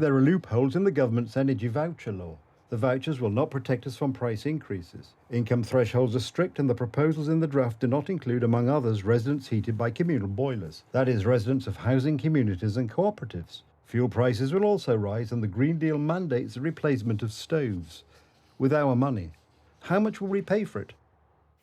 There are loopholes in the government's energy voucher law. The vouchers will not protect us from price increases. Income thresholds are strict and the proposals in the draft do not include, among others, residents heated by communal boilers. That is, residents of housing communities and cooperatives. Fuel prices will also rise and the Green Deal mandates the replacement of stoves. With our money, how much will we pay for it?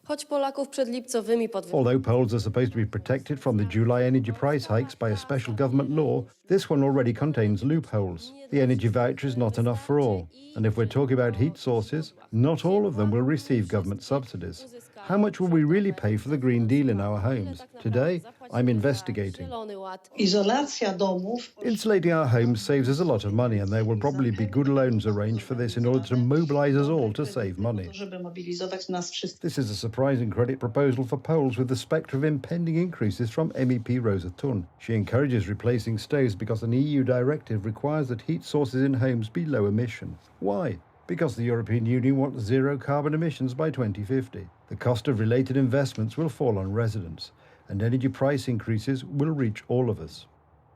Although Poles are supposed to be protected from the July energy price hikes by a special government law, this one already contains loopholes. The energy voucher is not enough for all. And if we're talking about heat sources, not all of them will receive government subsidies. How much will we really pay for the Green Deal in our homes? Today, I'm investigating. Insulating our homes saves us a lot of money, and there will probably be good loans arranged for this in order to mobilise us all to save money. This is a surprising credit proposal for Poles with the spectre of impending increases from MEP Rosa Thun. She encourages replacing stoves because an EU directive requires that heat sources in homes be low emission. Why? Because the European Union wants zero carbon emissions by 2050. The cost of related investments will fall on residents, and energy price increases will reach all of us.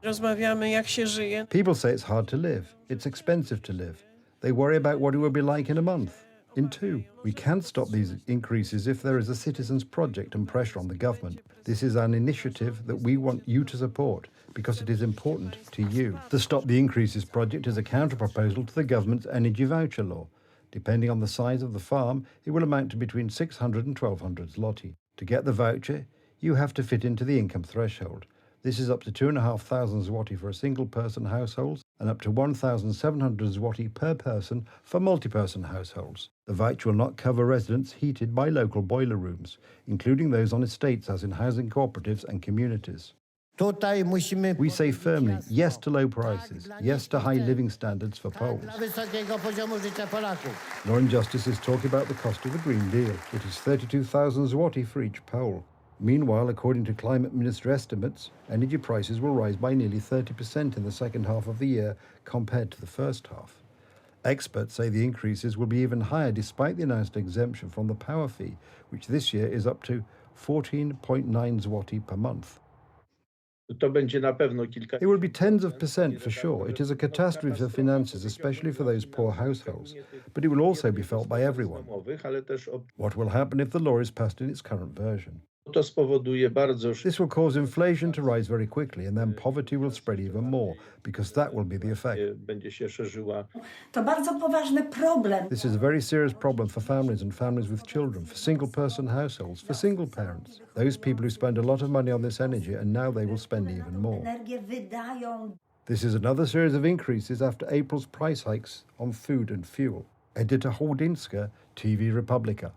People say it's hard to live, it's expensive to live. They worry about what it will be like in a month, in two. We can stop these increases if there is a citizens' project and pressure on the government. This is an initiative that we want you to support because it is important to you. The Stop the Increases project is a counter-proposal to the government's energy voucher law. Depending on the size of the farm, it will amount to between 600 and 1200 zloty. To get the voucher, you have to fit into the income threshold. This is up to 2,500 zloty for a single-person household and up to 1,700 zloty per person for multi-person households. The voucher will not cover residents heated by local boiler rooms, including those on estates as in housing cooperatives and communities. We say firmly yes to low prices, yes to high living standards for Poles. Law and Justice is talking about the cost of the Green Deal. It is 32,000 zloty for each Pole. Meanwhile, according to Climate Minister estimates, energy prices will rise by nearly 30% in the second half of the year compared to the first half. Experts say the increases will be even higher despite the announced exemption from the power fee, which this year is up to 14.9 zloty per month. It will be tens of percent for sure. It is a catastrophe for finances, especially for those poor households. But it will also be felt by everyone. What will happen if the law is passed in its current version? This will cause inflation to rise very quickly, and then poverty will spread even more, because that will be the effect. This is a very serious problem for families and families with children, for single-person households, for single parents, those people who spend a lot of money on this energy, and now they will spend even more. This is another series of increases after April's price hikes on food and fuel. Edyta Hołdyńska, TV Republika.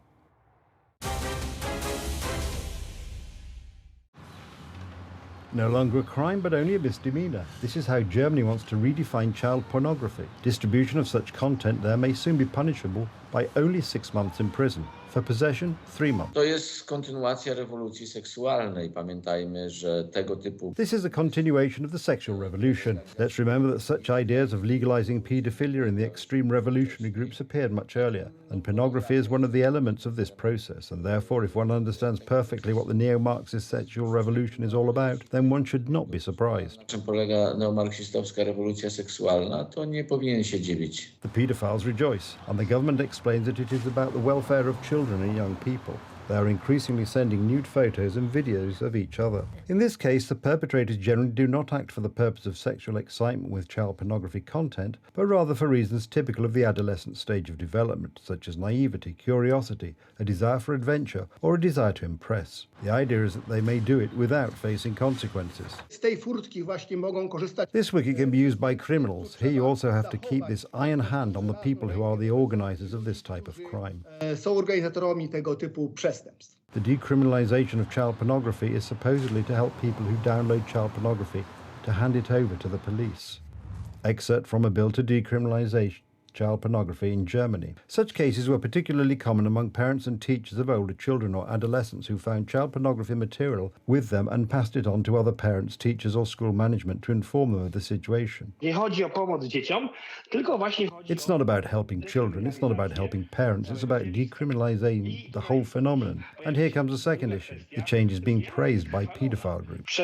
No longer a crime, but only a misdemeanor. This is how Germany wants to redefine child pornography. Distribution of such content there may soon be punishable by only 6 months in prison. For possession, 3 months. This is a continuation of the sexual revolution. Let's remember that such ideas of legalizing paedophilia in the extreme revolutionary groups appeared much earlier, and pornography is one of the elements of this process, and therefore if one understands perfectly what the neo-Marxist sexual revolution is all about, then one should not be surprised. The paedophiles rejoice, and the government explains that it is about the welfare of children and young people. They are increasingly sending nude photos and videos of each other. In this case, the perpetrators generally do not act for the purpose of sexual excitement with child pornography content, but rather for reasons typical of the adolescent stage of development, such as naivety, curiosity, a desire for adventure, or a desire to impress. The idea is that they may do it without facing consequences. This wiki can be used by criminals. Here you also have to keep this iron hand on the people who are the organizers of this type of crime. The decriminalization of child pornography is supposedly to help people who download child pornography to hand it over to the police. Excerpt from a bill to decriminalize child pornography in Germany. Such cases were particularly common among parents and teachers of older children or adolescents who found child pornography material with them and passed it on to other parents, teachers or school management to inform them of the situation. It's not about helping children, it's not about helping parents, it's about decriminalising the whole phenomenon. And here comes a second issue. The change is being praised by paedophile groups.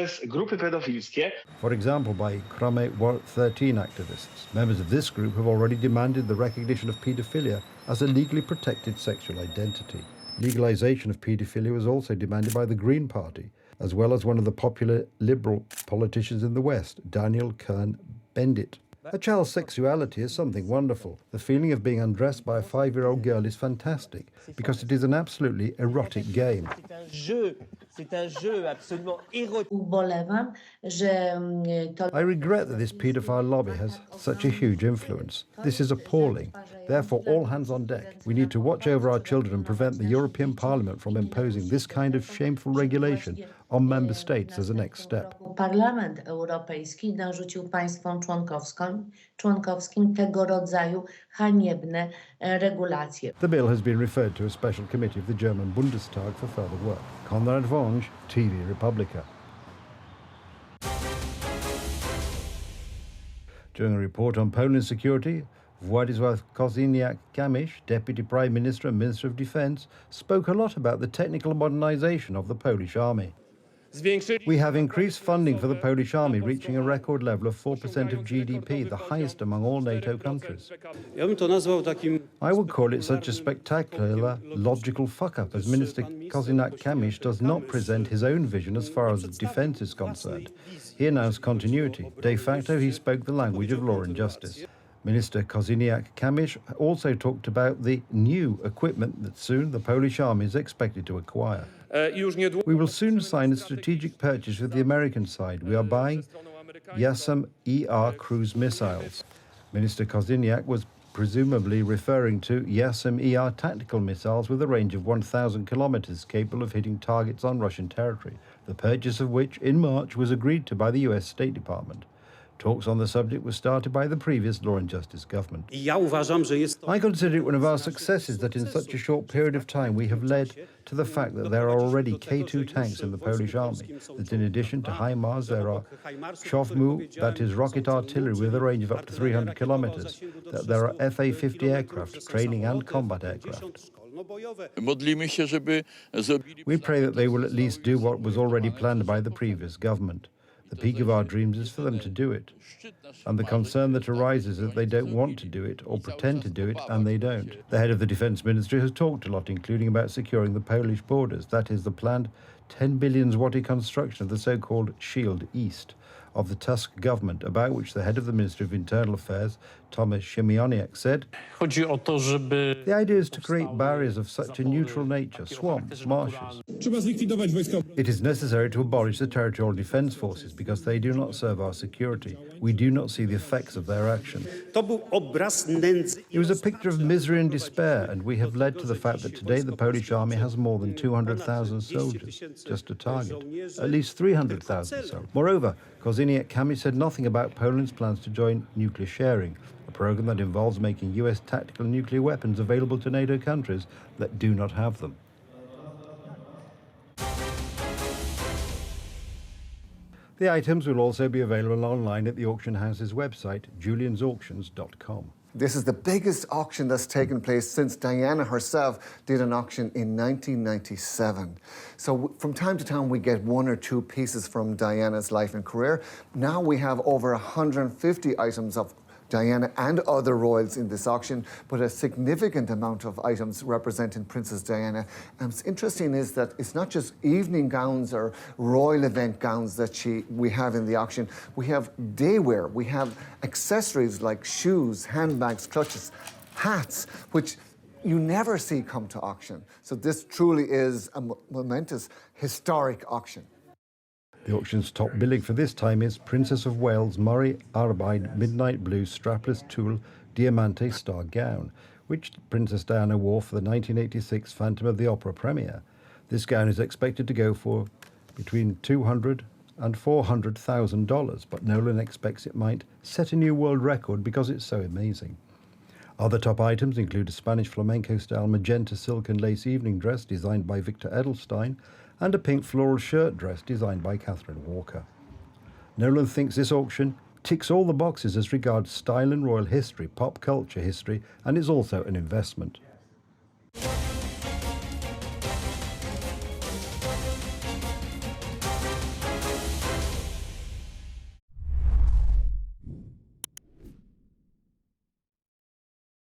For example, by Krame 13 activists. Members of this group have already demanded the recognition of paedophilia as a legally protected sexual identity. Legalisation of paedophilia was also demanded by the Green Party, as well as one of the popular liberal politicians in the West, Daniel Cohn-Bendit. A child's sexuality is something wonderful. The feeling of being undressed by a 5-year-old girl is fantastic because it is an absolutely erotic game. I regret that this paedophile lobby has such a huge influence. This is appalling. Therefore, all hands on deck. We need to watch over our children and prevent the European Parliament from imposing this kind of shameful regulation on member states as a next step. Parlament Europejski narzucił państwom członkowskim tego rodzaju haniebne regulacje. The bill has been referred to a special committee of the German Bundestag for further work. Konrad Wąż, TV Republica. During a report on Poland's security, Władysław Kosiniak-Kamysz, Deputy Prime Minister and Minister of Defence, spoke a lot about the technical modernization of the Polish army. We have increased funding for the Polish army, reaching a record level of 4% of GDP, the highest among all NATO countries. I would call it such a spectacular, logical fuck-up, as Minister Kosiniak-Kamysz does not present his own vision as far as defence is concerned. He announced continuity. De facto, he spoke the language of law and justice. Minister Kosiniak-Kamysz also talked about the new equipment that soon the Polish army is expected to acquire. We will soon sign a strategic purchase with the American side. We are buying Yasim-ER cruise missiles. Minister Kosiniak was presumably referring to Yasim-ER tactical missiles with a range of 1,000 kilometers capable of hitting targets on Russian territory, the purchase of which in March was agreed to by the US State Department. Talks on the subject were started by the previous Law and Justice government. I consider it one of our successes that in such a short period of time we have led to the fact that there are already K2 tanks in the Polish army, that in addition to HIMARS there are Chowmu, that is rocket artillery with a range of up to 300 kilometers, that there are FA-50 aircraft, training and combat aircraft. We pray that they will at least do what was already planned by the previous government. The peak of our dreams is for them to do it. And the concern that arises is that they don't want to do it or pretend to do it, and they don't. The head of the Defence Ministry has talked a lot, including about securing the Polish borders. That is the planned 10 billion zloty construction of the so-called Shield East of the Tusk government, about which the head of the Ministry of Internal Affairs, Tomasz Siemoniak, said, the idea is to create barriers of such a neutral nature, swamps, marshes. It is necessary to abolish the territorial defence forces because they do not serve our security. We do not see the effects of their action. It was a picture of misery and despair, and we have led to the fact that today the Polish army has more than 200,000 soldiers, just a target, at least 300,000 soldiers. Moreover, Kosiniak-Kamysz said nothing about Poland's plans to join nuclear sharing, a program that involves making US tactical nuclear weapons available to NATO countries that do not have them. The items will also be available online at the auction house's website, juliansauctions.com. This is the biggest auction that's taken place since Diana herself did an auction in 1997. So from time to time we get one or two pieces from Diana's life and career. Now we have over 150 items of Diana and other royals in this auction, but a significant amount of items representing Princess Diana. And what's interesting is that it's not just evening gowns or royal event gowns that we have in the auction. We have daywear, we have accessories like shoes, handbags, clutches, hats, which you never see come to auction. So this truly is a momentous, historic auction. The auction's top billing for this time is Princess of Wales Murray Arbide Midnight Blue Strapless Tulle Diamante Star Gown, which Princess Diana wore for the 1986 Phantom of the Opera premiere. This gown is expected to go for between $200,000 and $400,000, but Nolan expects it might set a new world record because it's so amazing. Other top items include a Spanish flamenco-style magenta silk and lace evening dress designed by Victor Edelstein and a pink floral shirt dress designed by Catherine Walker. Nolan thinks this auction ticks all the boxes as regards style and royal history, pop culture history, and is also an investment.